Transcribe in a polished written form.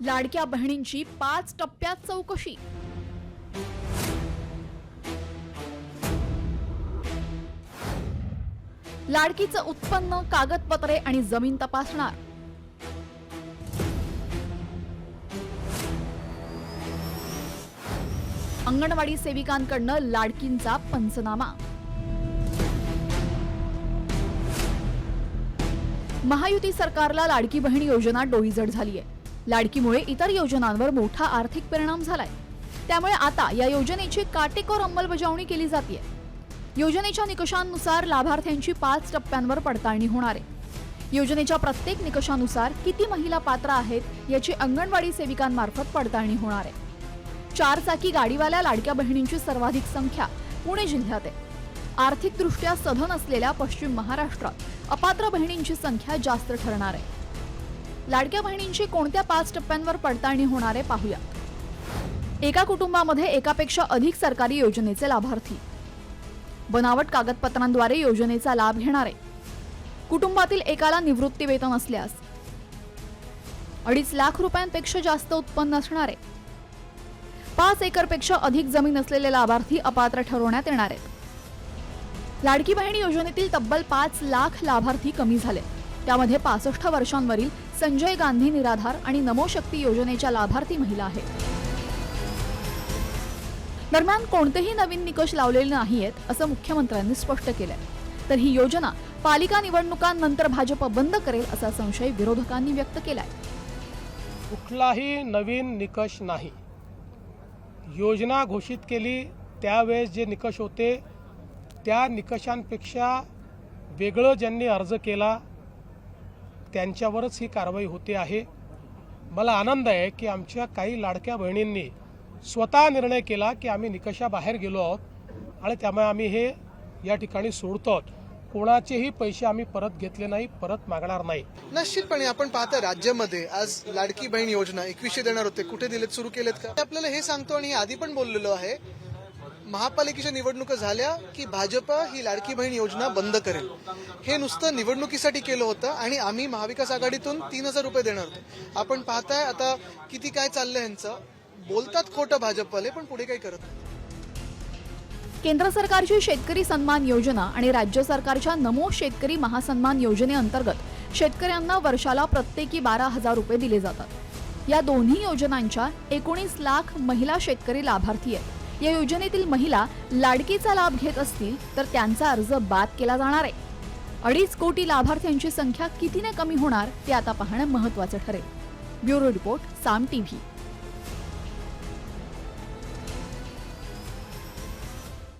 लाडक्या बहिणींची 5 टप्प्यात चौकशी। लाडकीचं उत्पन्न, कागदपत्रे आणि जमीन तपासणार। अंगणवाडी सेविकांकडनं लाडकींचा पंचनामा। महायुती सरकारला लाडकी बहीण योजना डोईजड झालीय। लाडकीमुळे इतर योजनांवर मोठा आर्थिक परिणाम झालाय। त्यामुळे आता या योजनेची काटेकोर अंमलबजावणी केली जाते। योजनेच्या निकषांनुसार लाभार्थ्यांची 5 टप्प्यांवर पडताळणी होणार आहे। योजनेच्या प्रत्येक निकषानुसार किती महिला पात्र आहेत याची अंगणवाडी सेविकांमार्फत पडताळणी होणार आहे। 4 चाकी गाडीवाल्या लाडक्या बहिणींची सर्वाधिक संख्या पुणे जिल्ह्यात आहे। आर्थिकदृष्ट्या सधन असलेल्या पश्चिम महाराष्ट्रात अपात्र बहिणींची संख्या जास्त ठरणार आहे। लाडक्या बहिणींची कोणत्या 5 टप्प्यांवर पडताळणी होणार आहे पाहूया। एका कुटुंबामध्ये एकापेक्षा अधिक सरकारी योजनेचे लाभार्थी, बनावट कागदपत्रांद्वारे योजनेचा लाभ घेणारे, कुटुंबातील एकाला निवृत्ती वेतन असल्यास, 2.5 लाख रुपयांपेक्षा जास्त उत्पन्न असणारे, 5 एकरपेक्षा अधिक जमीन असलेले लाभार्थी अपात्र ठरवण्यात येणार आहेत। लाडकी बहीण योजनेतील तब्बल 5 लाख लाभार्थी कमी झाले। त्यामध्ये 65 वर्षांवरील संजय गांधी निराधार आणि नमो शक्ती योजनेच्या लाभार्थी महिला आहेत। दरम्यान कोणतेही नवीन निकष लावलेले नाहीयेत असं मुख्यमंत्र्यांनी स्पष्ट केलंय। तर ही योजना पालिका निवडणुकांनंतर भाजप बंद करेल असा संशय विरोधकांनी व्यक्त केलाय। कुठलाही नवीन निकष नाही। योजना घोषित केली त्यावेळेस जे निकष होते त्या निकषांपेक्षा वेगळं ज्यांनी अर्ज केला त्यांच्यावरच ही कारवाई होते आहे। मला आनंद आहे की आमच्या काही लाडक्या बहिणींनी स्वतः निर्णय केला की आम्ही निकषाबाहेर गेलो आहोत आणि त्यामुळे आम्ही हे या ठिकाणी सोडतो। कोणाचेही पैसे आम्ही परत घेतले नाही, परत मागणार नाही। निश्चितपणे आपण पाहता राज्यामध्ये आज लाडकी बहीण योजना 2100 देणार होते, कुठे दिलेत, सुरू केलेत का? आपल्याला हे सांगतो आणि आधी पण बोललेलो आहे, महापालिकेच्या निवडणुका झाल्या की भाजप ही लाडकी बहीण योजना बंद करेल। हे नुसतं निवडणुकीसाठी केलं होतं आणि आम्ही महाविकास आघाडीतून 3000 रुपये देणार होतो। आपण पाहताय आता किती काय चाललंय यांचं। बोलतात खोटं भाजपवाले, पण पुढे काही करत नाही। केंद्र सरकारची शेतकरी सन्मान योजना आणि राज्य सरकारच्या नमो शेतकरी महासन्मान योजनेअंतर्गत शेतकऱ्यांना वर्षाला प्रत्येकी 12,000 रुपये दिले जातात। या दोन्ही योजनांच्या 19 लाख महिला शेतकरी लाभार्थी आहेत। या योजनेतील महिला लाडकीचा लाभ घेत असतील तर त्यांचा अर्ज बाद केला जाणार आहे। 2.5 कोटी लाभार्थ्यांची संख्या कितीने कमी होणार ते आता पाहणं महत्त्वाचं ठरेल। ब्युरो रिपोर्ट, साम टीव्ही।